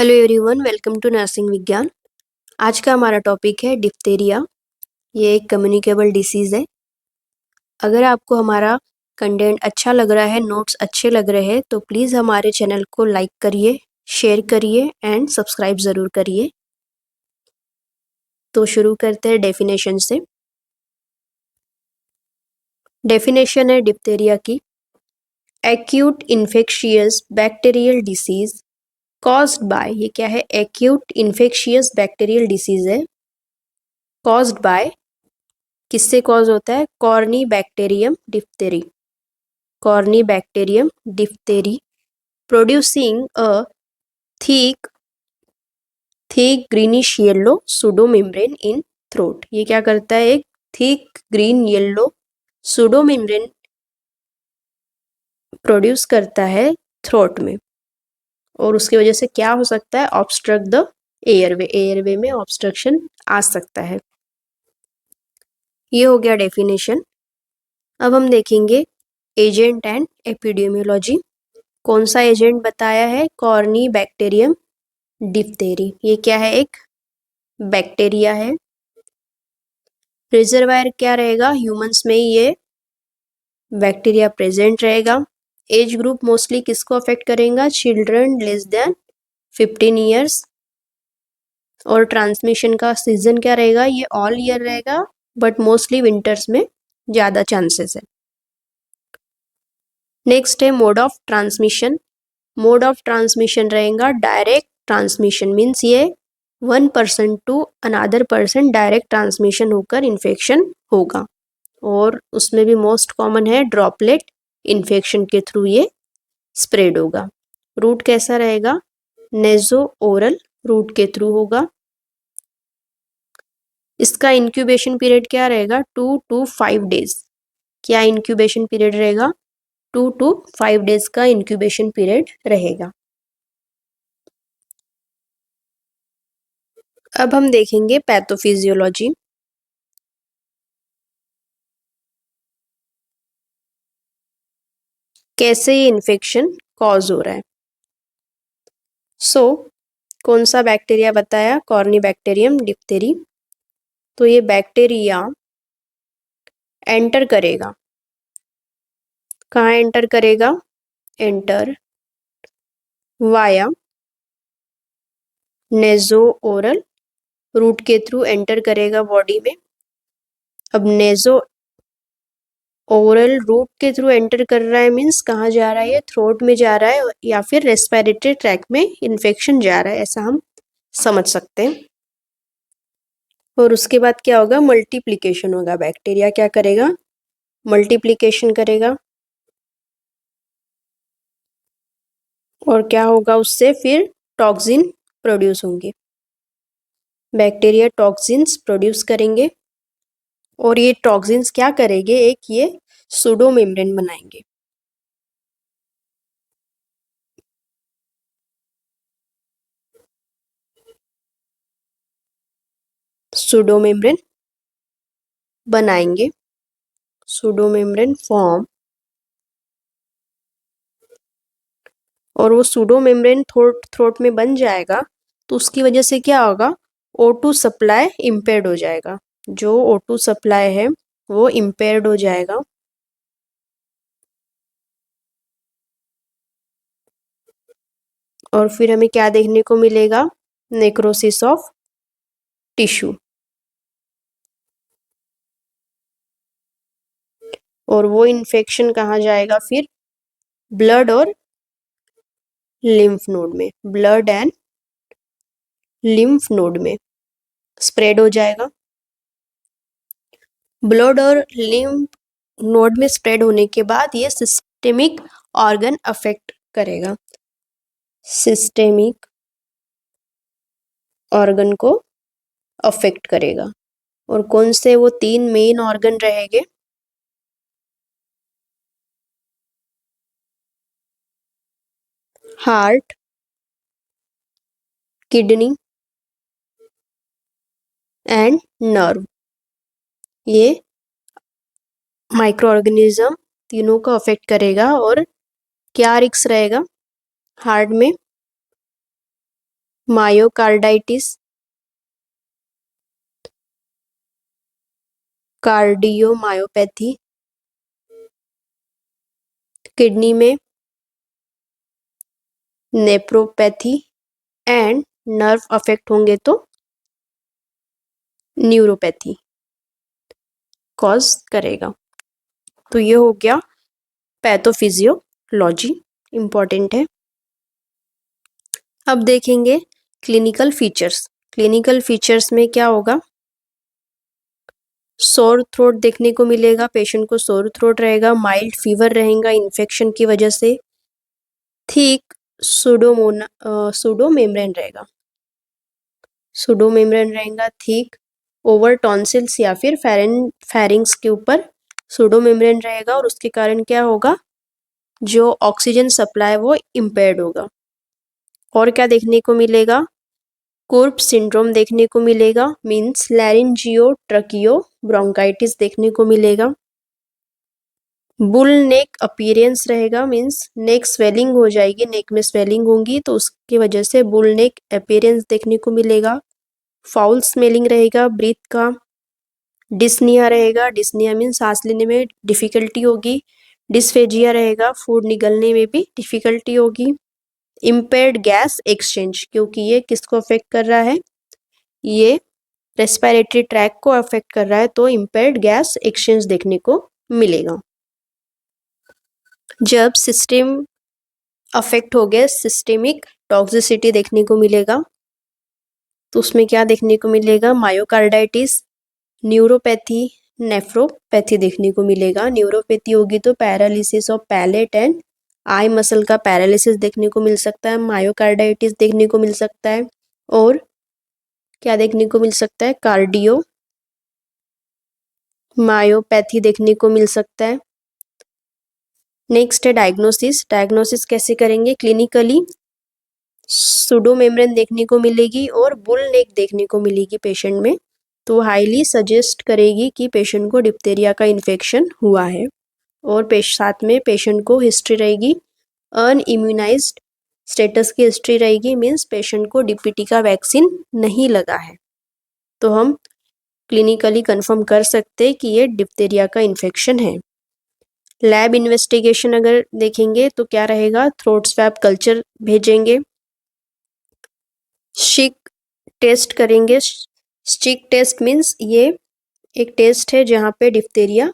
Hello everyone, welcome to nursing Vigyan. आज का हमारा टॉपिक है डिप्थेरिया। ये एक कम्युनिकेबल डिसीज़ है। अगर आपको हमारा कंटेंट अच्छा लग रहा है, नोट्स अच्छे लग रहे हैं, तो प्लीज़ हमारे चैनल को लाइक करिए, शेयर करिए एंड सब्सक्राइब ज़रूर करिए। तो शुरू करते हैं डेफिनेशन से। डेफिनेशन है डिप्थेरिया की, acute infectious bacterial disease caused by, ये क्या है? एक्यूट इन्फेक्शियस बैक्टीरियल डिसीज़ है कॉज्ड बाय, किससे कॉज होता है? Corny bacterium diphtheriae. Corny bacterium diphtheriae producing a thick thick greenish yellow pseudo membrane in throat. ये क्या करता है? एक thick green yellow pseudo membrane produce करता है थ्रोट में, और उसकी वजह से क्या हो सकता है? ऑब्स्ट्रक्ट द एयरवे, एयरवे में ऑब्स्ट्रक्शन आ सकता है। ये हो गया डेफिनेशन। अब हम देखेंगे एजेंट एंड एपिडेमियोलॉजी। कौन सा एजेंट बताया है? Corny bacterium diphtheriae. ये क्या है? एक बैक्टीरिया है। रिजर्वायर क्या रहेगा? ह्यूमंस में ये बैक्टीरिया प्रेजेंट रहेगा। एज ग्रुप मोस्टली किसको अफेक्ट करेगा? Children less than 15 years. और ट्रांसमिशन का सीजन क्या रहेगा? ये ऑल ईयर रहेगा, बट मोस्टली विंटर्स में ज़्यादा चांसेस है। नेक्स्ट है mode of transmission. Mode of transmission रहेगा डायरेक्ट ट्रांसमिशन, मीन्स ये 1 person to another person direct transmission होकर इन्फेक्शन होगा, और उसमें भी मोस्ट कॉमन है ड्रॉपलेट इन्फेक्शन के थ्रू ये स्प्रेड होगा। रूट कैसा रहेगा? नेजो ओरल रूट के थ्रू होगा। इसका इंक्यूबेशन पीरियड क्या रहेगा? 2 to 5 डेज। क्या इंक्यूबेशन पीरियड रहेगा? 2 to 5 डेज का इंक्यूबेशन पीरियड रहेगा। अब हम देखेंगे पैथोफिजियोलॉजी। कैसे ये इन्फेक्शन कॉज हो रहा है। कौन सा बैक्टीरिया बताया? Corny bacterium diphtheriae. तो ये बैक्टीरिया एंटर करेगा, कहाँ एंटर करेगा? एंटर वाया नेजो ओरल रूट के थ्रू एंटर करेगा बॉडी में। अब नेजो ओरल रूट के थ्रू एंटर कर रहा है, मीन्स कहाँ जा रहा है? ये थ्रोट में जा रहा है, या फिर रेस्पिरेटरी ट्रैक में इन्फेक्शन जा रहा है, ऐसा हम समझ सकते हैं। और उसके बाद क्या होगा? मल्टीप्लिकेशन होगा। बैक्टीरिया क्या करेगा? मल्टीप्लिकेशन करेगा, और क्या होगा उससे? फिर टॉक्सिन प्रोड्यूस होंगे। बैक्टीरिया टॉक्सिन्स प्रोड्यूस करेंगे, और ये टॉक्सिन्स क्या करेंगे? एक ये सूडो मेम्ब्रेन बनाएंगे। सूडो मेम्ब्रेन बनाएंगे, सूडो मेम्ब्रेन फॉर्म, और वो सूडो मेम्ब्रेन थ्रोट में बन जाएगा, तो उसकी वजह से क्या होगा? O2 सप्लाई इम्पेयर्ड हो जाएगा। जो O2 सप्लाई है वो इम्पेयर्ड हो जाएगा, और फिर हमें क्या देखने को मिलेगा? Necrosis of tissue. और वो इन्फेक्शन कहाँ जाएगा फिर? ब्लड और लिम्फ नोड में, ब्लड एंड लिम्फ नोड में स्प्रेड हो जाएगा। ब्लड और लिम्फ नोड में स्प्रेड होने के बाद ये सिस्टेमिक ऑर्गन अफेक्ट करेगा, सिस्टेमिक ऑर्गन को अफेक्ट करेगा। और कौन से वो 3 मेन ऑर्गन रहेंगे? Heart, kidney and nerve. ये माइक्रो ऑर्गेनिज्म तीनों को अफेक्ट करेगा। और क्या रिस्क रहेगा हार्ट में? मायोकार्डाइटिस, कार्डियोमायोपैथी, किडनी में नेप्रोपैथी एंड नर्व अफेक्ट होंगे तो न्यूरोपैथी कॉज करेगा। तो ये हो गया पैथोफिजियोलॉजी, इंपॉर्टेंट है। अब देखेंगे क्लिनिकल फीचर्स। क्लिनिकल फीचर्स में क्या होगा, सोर थ्रोट देखने को मिलेगा, पेशेंट को सोर थ्रोट रहेगा, माइल्ड फीवर रहेगा इन्फेक्शन की वजह से, थिक सूडोमेम्ब्रेन रहेगा, सूडोमेम्ब्रेन रहेगा थिक, ओवर टॉन्सिल्स या फिर फेरिंग्स के ऊपर सूडोमेम्ब्रेन रहेगा और उसके कारण क्या होगा, जो ऑक्सीजन सप्लाई वो इम्पेयर्ड होगा। और क्या देखने को मिलेगा, कुर्ब सिंड्रोम देखने को मिलेगा, मीन्स लैरिंजियो ट्रकियो ब्रोंकाइटिस देखने को मिलेगा। बुल नेक अपीयरेंस रहेगा, मीन्स नेक स्वेलिंग हो जाएगी, नेक में स्वेलिंग होगी तो उसकी वजह से बुल नेक अपीयरेंस देखने को मिलेगा। फाउल स्मेलिंग रहेगा ब्रीथ का। डिस्निया रहेगा, डिस्निया मीन्स सांस लेने में डिफिकल्टी होगी। डिस्फेजिया रहेगा, फूड निगलने में भी डिफिकल्टी होगी। इम्पेयर्ड गैस एक्सचेंज, क्योंकि ये किसको अफेक्ट कर रहा है, ये रेस्पिरेटरी ट्रैक को अफेक्ट कर रहा है, तो इम्पेयर्ड गैस एक्सचेंज देखने को मिलेगा। जब सिस्टम अफेक्ट हो गया, सिस्टेमिक टॉक्सिसिटी देखने को मिलेगा। तो उसमें क्या देखने को मिलेगा, मायोकार्डाइटिस, न्यूरोपैथी, नेफ्रोपैथी देखने को मिलेगा। न्यूरोपैथी होगी तो paralysis of palate and eye muscle का पैरालिसिस देखने को मिल सकता है। मायोकार्डाइटिस देखने को मिल सकता है। और क्या देखने को मिल सकता है, कार्डियो मायोपैथी देखने को मिल सकता है। नेक्स्ट है डायग्नोसिस। डायग्नोसिस कैसे करेंगे, क्लिनिकली सूडोमेम्ब्रेन देखने को मिलेगी और बुल नेक देखने को मिलेगी पेशेंट में, तो हाईली सजेस्ट करेगी कि पेशेंट को डिप्थेरिया का इन्फेक्शन हुआ है। और साथ में पेशेंट को हिस्ट्री रहेगी, अनइम्यूनाइज्ड स्टेटस की हिस्ट्री रहेगी, मीन्स पेशेंट को डीपीटी का वैक्सीन नहीं लगा है, तो हम क्लिनिकली कंफर्म कर सकते हैं कि ये डिप्थेरिया का इन्फेक्शन है। लैब इन्वेस्टिगेशन अगर देखेंगे तो क्या रहेगा, थ्रोट स्वैब कल्चर भेजेंगे, शिक टेस्ट करेंगे। शिक टेस्ट मीन्स ये एक टेस्ट है जहाँ पे डिप्थेरिया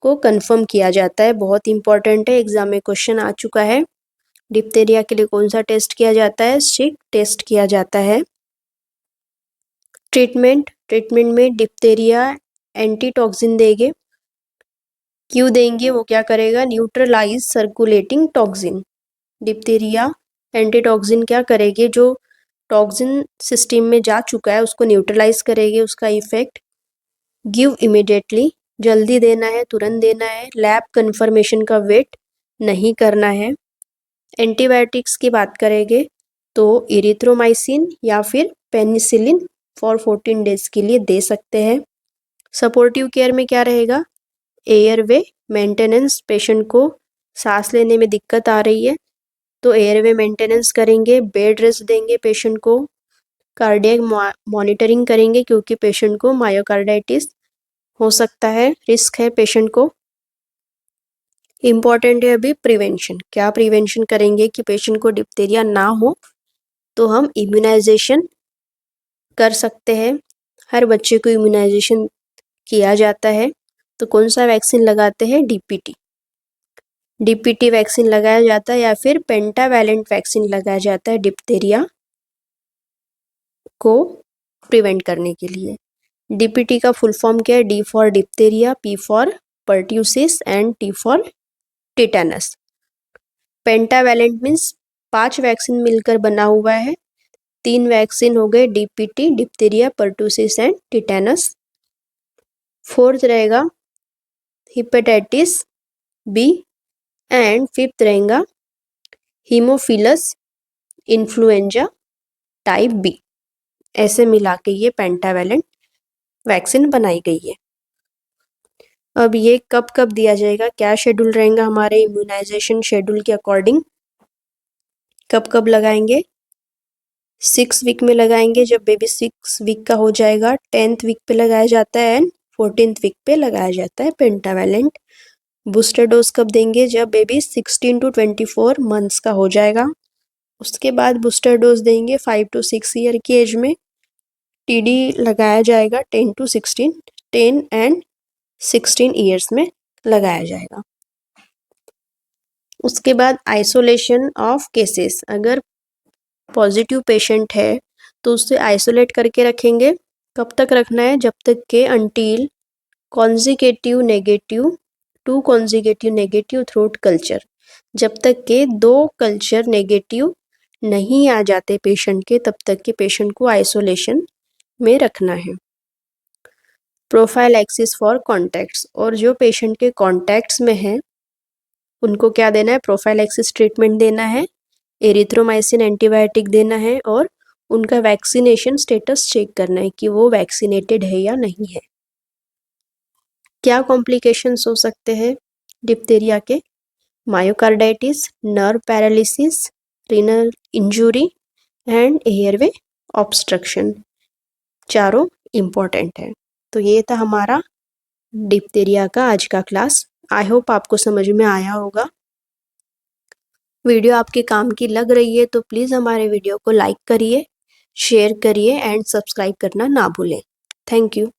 को कंफर्म किया जाता है, बहुत इंपॉर्टेंट है, एग्जाम में क्वेश्चन आ चुका है। डिप्थेरिया के लिए कौन सा टेस्ट किया जाता है, शिक टेस्ट किया जाता है। ट्रीटमेंट में डिप्थेरिया एंटीटॉक्सिन देंगे। क्यों देंगे, वो क्या करेगा, neutralise circulating toxin. Diphtheria antitoxin क्या करेगी, जो टॉक्सिन सिस्टम में जा चुका है उसको न्यूट्रलाइज करेगी, उसका इफेक्ट। गिव इमिडिएटली, जल्दी देना है, तुरंत देना है। लैब कंफर्मेशन का वेट नहीं करना है। एंटीबायोटिक्स की बात करेंगे तो इरिथ्रोमाइसिन या फिर पेनिसिलिन फॉर 14 डेज के लिए दे सकते हैं। सपोर्टिव केयर में क्या रहेगा, एयरवे मेंटेनेंस, पेशेंट को सांस लेने में दिक्कत आ रही है तो एयरवे मेंटेनेंस करेंगे, बेड रेस्ट देंगे पेशेंट को, कार्डियक मॉनिटरिंग करेंगे क्योंकि पेशेंट को मायोकार्डाइटिस हो सकता है, रिस्क है पेशेंट को। इम्पॉर्टेंट है अभी प्रिवेंशन, क्या प्रिवेंशन करेंगे कि पेशेंट को डिप्थेरिया ना हो, तो हम इम्यूनाइजेशन कर सकते हैं। हर बच्चे को इम्यूनाइजेशन किया जाता है, तो कौन सा वैक्सीन लगाते हैं, डीपीटी वैक्सीन लगाया जाता है या फिर पेंटावैलेंट वैक्सीन लगाया जाता है डिप्थेरिया को प्रिवेंट करने के लिए। डीपीटी का फुल फॉर्म क्या है, D for diphtheria, P for pertussis and T for tetanus. Pentavalent means 5 vaccine मिलकर बना हुआ है, 3 वैक्सीन हो गए DPT, diphtheria, pertussis and tetanus. Fourth रहेगा हिपेटाइटिस बी एंड फिफ्थ रहेगा हीमोफिलस इन्फ्लुएंजा टाइप बी। ऐसे मिला के ये पेंटावैलेंट वैक्सीन बनाई गई है। अब ये कब कब दिया जाएगा, क्या शेड्यूल रहेगा हमारे इम्यूनाइजेशन शेड्यूल के अकॉर्डिंग, कब कब लगाएंगे, 6 वीक में लगाएंगे जब बेबी 6 वीक का हो जाएगा। 10th वीक पे लगाया जाता है एंड 14th वीक पे लगाया जाता है पेंटावैलेंट। बूस्टर डोज कब देंगे? जब बेबी 16 to 24 मंथ्स का हो जाएगा। उसके बाद बूस्टर डोज देंगे 5 to 6 ईयर की एज में। टीडी लगाया जाएगा 10 to 16, 10 एंड 16 ईयर्स में लगाया जाएगा। उसके बाद आइसोलेशन ऑफ केसेस, अगर पॉजिटिव पेशेंट है तो उससे आइसोलेट करके रखेंगे। कब तक रखना है? जब तक के until consecutive negative throat culture, जब तक के 2 कल्चर नेगेटिव नहीं आ जाते पेशेंट के, तब तक के पेशेंट को आइसोलेशन में रखना है। प्रोफाइलैक्सिस फॉर कॉन्टैक्ट्स, और जो पेशेंट के कॉन्टैक्ट्स में है उनको क्या देना है? प्रोफाइलैक्सिस ट्रीटमेंट देना है, एरिथ्रोमाइसिन एंटीबायोटिक देना है और उनका वैक्सीनेशन स्टेटस चेक करना है कि वो वैक्सीनेटेड है या नहीं है। क्या कॉम्प्लिकेशंस हो सकते हैं डिप्थीरिया के? Myocarditis, nerve paralysis, renal injury and airway obstruction, चारों इम्पॉर्टेंट है। तो ये था हमारा डिप्थीरिया का आज का क्लास। आई होप आपको समझ में आया होगा। वीडियो आपके काम की लग रही है तो प्लीज़ हमारे वीडियो को लाइक करिए, शेयर करिए एंड सब्सक्राइब करना ना भूलें। Thank you.